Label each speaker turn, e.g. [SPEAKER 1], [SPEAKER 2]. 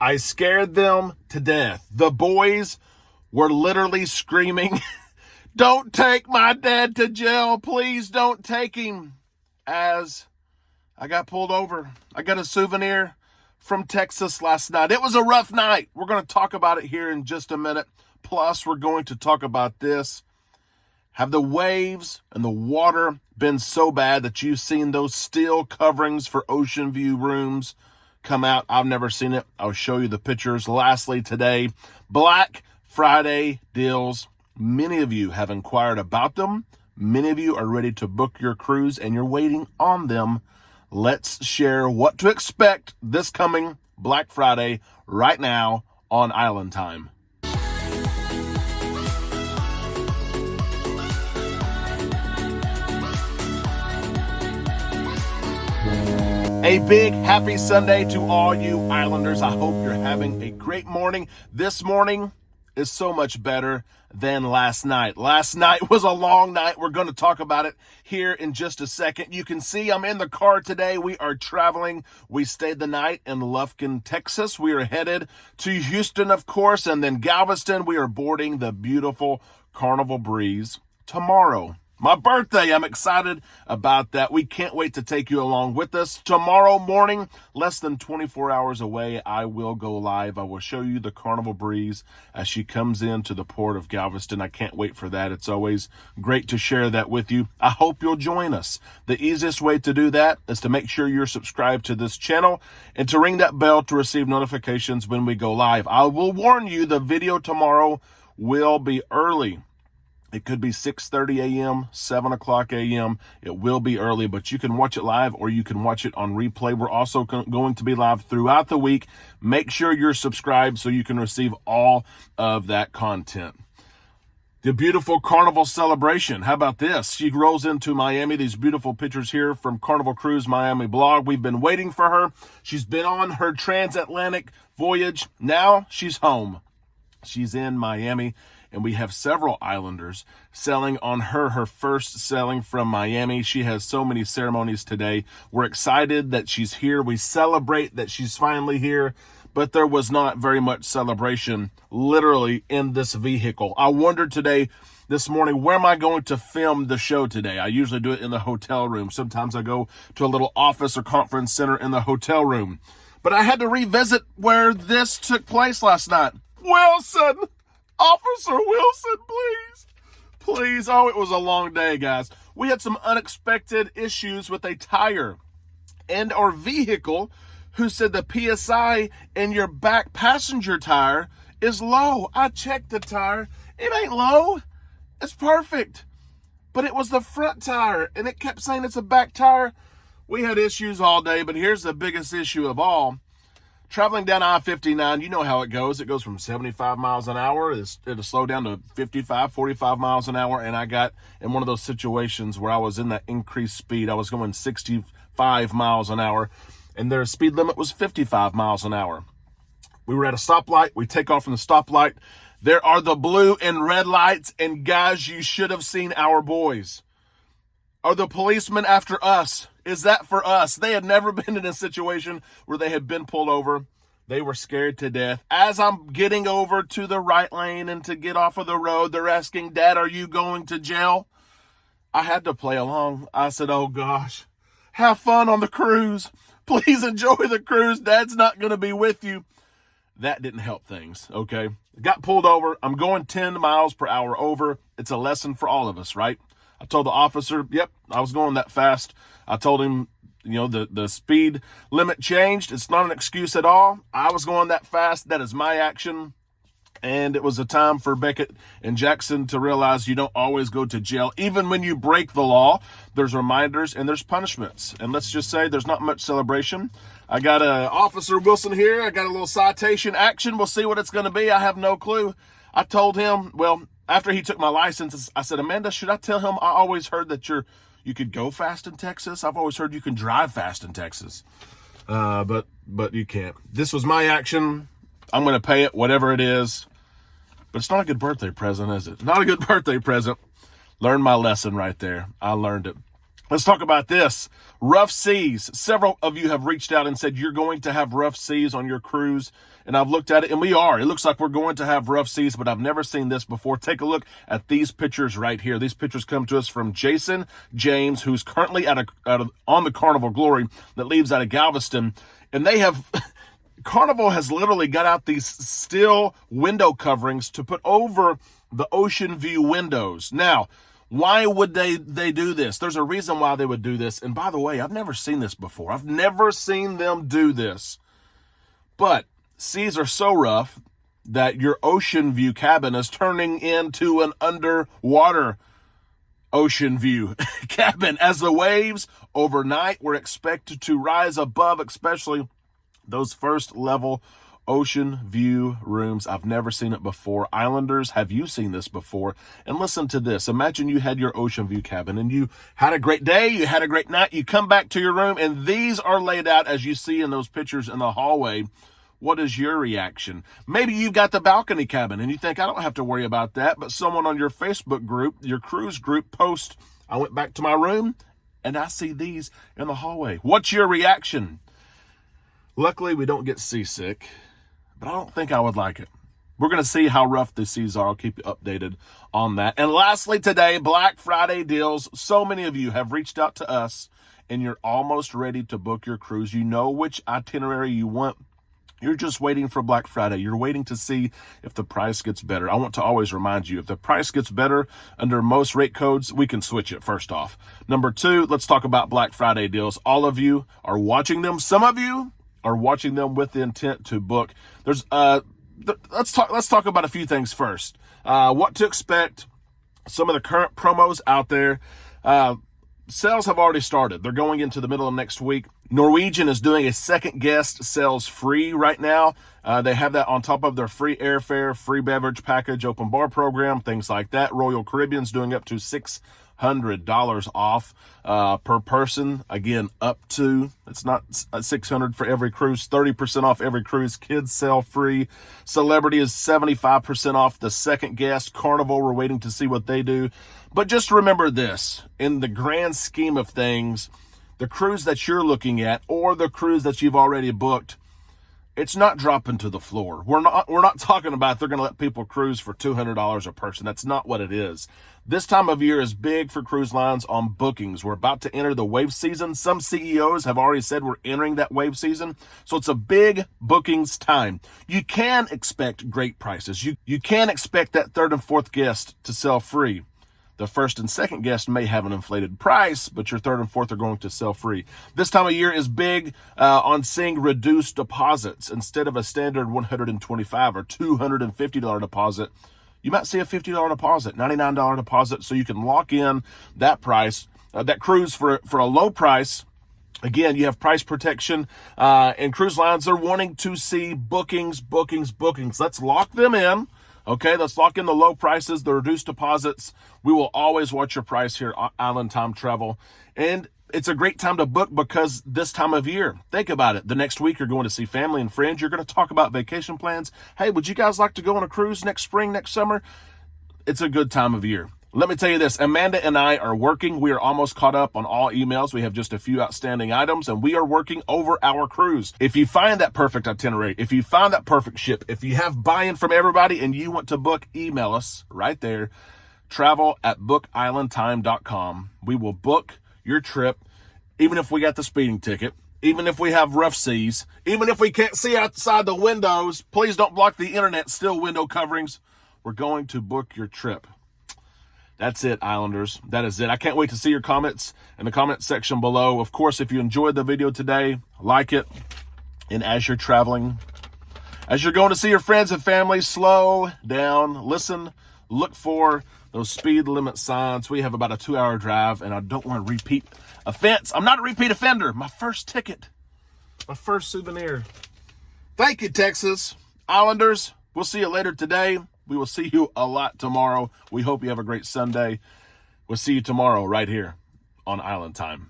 [SPEAKER 1] I scared them to death. The boys were literally screaming, "Don't take my dad to jail. Please don't take him." As I got pulled over. I got a souvenir from Texas last night. It was a rough night. We're going to talk about it here in just a minute. Plus, we're going to talk about this. Have the waves and the water been so bad that you've seen those steel coverings for ocean view rooms come out? I've never seen it. I'll show you the pictures. Lastly, today, Black Friday deals. Many of you have inquired about them. Many of you are ready to book your cruise and you're waiting on them. Let's share what to expect this coming Black Friday right now on Island Time. A big happy Sunday to all you Islanders. I hope you're having a great morning. This morning is so much better than last night. Last night was a long night. We're going to talk about it here in just a second. You can see I'm in the car today. We are traveling. We stayed the night in Lufkin, Texas. We are headed to Houston, of course, and then Galveston. We are boarding the beautiful Carnival Breeze tomorrow. My birthday, I'm excited about that. We can't wait to take you along with us. Tomorrow morning, less than 24 hours away, I will go live. I will show you the Carnival Breeze as she comes into the port of Galveston. I can't wait for that. It's always great to share that with you. I hope you'll join us. The easiest way to do that is to make sure you're subscribed to this channel and to ring that bell to receive notifications when we go live. I will warn you, the video tomorrow will be early. It could be 6:30 a.m., 7 o'clock a.m. It will be early, but you can watch it live or you can watch it on replay. We're also going to be live throughout the week. Make sure you're subscribed so you can receive all of that content. The beautiful Carnival celebration. How about this? She rolls into Miami. These beautiful pictures here from Carnival Cruise Miami blog. We've been waiting for her. She's been on her transatlantic voyage. Now she's home. She's in Miami. And we have several Islanders sailing on her first sailing from Miami. She has so many ceremonies today. We're excited that she's here. We celebrate that she's finally here, but there was not very much celebration literally in this vehicle. I wondered this morning, where am I going to film the show today? I usually do it in the hotel room. Sometimes I go to a little office or conference center in the hotel room. But I had to revisit where this took place last night. Wilson! Officer Wilson, please. Please. Oh, it was a long day, guys. We had some unexpected issues with a tire and our vehicle who said the PSI in your back passenger tire is low. I checked the tire. It ain't low. It's perfect. But it was the front tire, and it kept saying it's a back tire. We had issues all day, but here's the biggest issue of all. Traveling down I-59, you know how it goes. It goes from 75 miles an hour. It'll slow down to 55, 45 miles an hour. And I got in one of those situations where I was in that increased speed. I was going 65 miles an hour, and their speed limit was 55 miles an hour. We were at a stoplight. We take off from the stoplight. There are the blue and red lights. And guys, you should have seen our boys. Are the policemen after us? Is that for us? They had never been in a situation where they had been pulled over. They were scared to death. As I'm getting over to the right lane and to get off of the road, they're asking, "Dad, are you going to jail?" I had to play along. I said, "Oh gosh, have fun on the cruise. Please enjoy the cruise. Dad's not going to be with you." That didn't help things, okay? Got pulled over. I'm going 10 miles per hour over. It's a lesson for all of us, right? I told the officer, yep, I was going that fast. I told him, the speed limit changed. It's not an excuse at all. I was going that fast. That is my action. And it was a time for Beckett and Jackson to realize you don't always go to jail. Even when you break the law, there's reminders and there's punishments. And let's just say there's not much celebration. I got Officer Wilson here. I got a little citation action. We'll see what it's going to be. I have no clue. I told him, after he took my license, I said, "Amanda, should I tell him I always heard that you could go fast in Texas? I've always heard you can drive fast in Texas." But you can't. This was my action. I'm going to pay it, whatever it is. But it's not a good birthday present, is it? Not a good birthday present. Learned my lesson right there. I learned it. Let's talk about this. Rough seas. Several of you have reached out and said you're going to have rough seas on your cruise. And I've looked at it, and we are. It looks like we're going to have rough seas, but I've never seen this before. Take a look at these pictures right here. These pictures come to us from Jason James, who's currently on the Carnival Glory that leaves out of Galveston. And they have... Carnival has literally got out these steel window coverings to put over the ocean view windows. Now, why would they do this? There's a reason why they would do this. And by the way, I've never seen this before. I've never seen them do this. But seas are so rough that your ocean view cabin is turning into an underwater ocean view cabin as the waves overnight were expected to rise above, especially those first level ocean view rooms. I've never seen it before. Islanders, have you seen this before? And listen to this. Imagine you had your ocean view cabin and you had a great day, you had a great night, you come back to your room and these are laid out as you see in those pictures in the hallway. What is your reaction? Maybe you've got the balcony cabin and you think, I don't have to worry about that, but someone on your Facebook group, your cruise group, post, I went back to my room and I see these in the hallway. What's your reaction? Luckily, we don't get seasick, but I don't think I would like it. We're going to see how rough the seas are. I'll keep you updated on that. And lastly today, Black Friday deals. So many of you have reached out to us, and you're almost ready to book your cruise. You know which itinerary you want. You're just waiting for Black Friday. You're waiting to see if the price gets better. I want to always remind you, if the price gets better under most rate codes, we can switch it first off. Number two, let's talk about Black Friday deals. All of you are watching them. Some of you are watching them with the intent to book. There's let's talk about a few things first. What to expect, some of the current promos out there. Sales have already started. They're going into the middle of next week. Norwegian is doing a second guest sales free right now. They have that on top of their free airfare, free beverage package, open bar program, things like that. Royal Caribbean's doing up to $600 off per person. Again, up to, it's not $600 for every cruise, 30% off every cruise. Kids sell free. Celebrity is 75% off the second guest. Carnival, we're waiting to see what they do. But just remember this, in the grand scheme of things, the cruise that you're looking at or the cruise that you've already booked, it's not dropping to the floor. We're not talking about they're going to let people cruise for $200 a person. That's not what it is. This time of year is big for cruise lines on bookings. We're about to enter the wave season. Some CEOs have already said we're entering that wave season. So it's a big bookings time. You can expect great prices. You can expect that third and fourth guest to sell free. The first and second guest may have an inflated price, but your third and fourth are going to sell free. This time of year is big on seeing reduced deposits. Instead of a standard $125 or $250 deposit, you might see a $50 deposit, $99 deposit, so you can lock in that price, that cruise for a low price. Again, you have price protection, and cruise lines are wanting to see bookings. Let's lock them in. Okay, let's lock in the low prices, the reduced deposits. We will always watch your price here at Island Time Travel. And it's a great time to book because this time of year, think about it. The next week, you're going to see family and friends. You're going to talk about vacation plans. Hey, would you guys like to go on a cruise next spring, next summer? It's a good time of year. Let me tell you this, Amanda and I are working. We are almost caught up on all emails. We have just a few outstanding items, and we are working over our cruise. If you find that perfect itinerary, if you find that perfect ship, if you have buy-in from everybody and you want to book, email us right there, travel@bookislandtime.com. We will book your trip, even if we got the speeding ticket, even if we have rough seas, even if we can't see outside the windows. Please don't block the internet, still window coverings. We're going to book your trip. That's it, Islanders. That is it. I can't wait to see your comments in the comment section below. Of course, if you enjoyed the video today, like it. And as you're traveling, as you're going to see your friends and family, slow down, listen, look for those speed limit signs. We have about a 2-hour drive, and I don't want to repeat offense. I'm not a repeat offender. My first ticket, my first souvenir. Thank you, Texas. Islanders, we'll see you later today. We will see you a lot tomorrow. We hope you have a great Sunday. We'll see you tomorrow right here on Island Time.